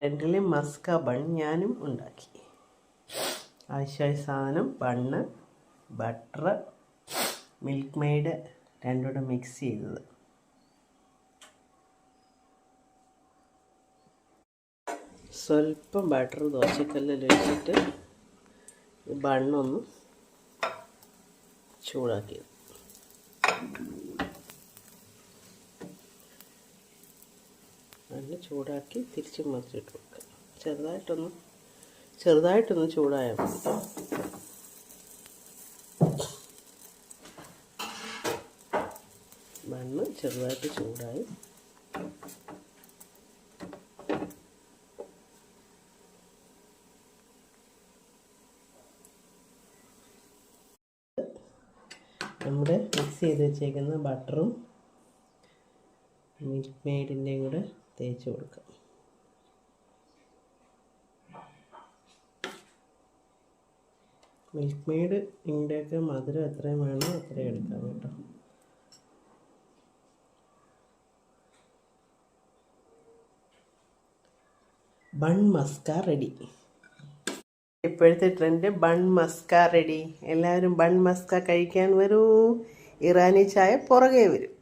രണ്ടിലെ Musca bun ഞാനും ഉണ്ടാക്കി. ആവശ്യമായ സാധനം ബണ്ണ്, ബട്ടർ, മിൽക്ക് മെയ്ഡ് രണ്ടും കൂടെ മിക്സ് ചെയ്തത്. സ്വല്പം ബട്ടർ ദോശക്കല്ലിൽ വെച്ചിട്ട് ബണ്ണൊന്ന് ചൂടാക്കിയത്. ബണ്ണ് ചൂടാക്കി തിരിച്ച് മറിച്ചിട്ട് കൊടുക്കുക. ചെറുതായിട്ടൊന്ന് ചൂടായാൽ മതി. ബണ്ണ് ചെറുതായിട്ട് ചൂടായി. നമ്മുടെ മിക്സ് ചെയ്ത് വെച്ചേക്കുന്ന ബട്ടറും മിൽക്ക് മെയ്ഡിൻ്റെയും കൂടെ തേച്ച് കൊടുക്കാം. മിൽക്ക് മെയ്ഡ് ഇതിൻ്റെയൊക്കെ മധുരം എത്രയും വേണോ അത്രയും എടുക്കാം കേട്ടോ. Bun Musca ready. ഇപ്പോഴത്തെ ട്രെൻഡ് ബൺ മസ്ക റെഡി. എല്ലാവരും ബൺ മസ്ക കഴിക്കാൻ വരൂ. ഇറാനി ചായ പുറകെ വരും.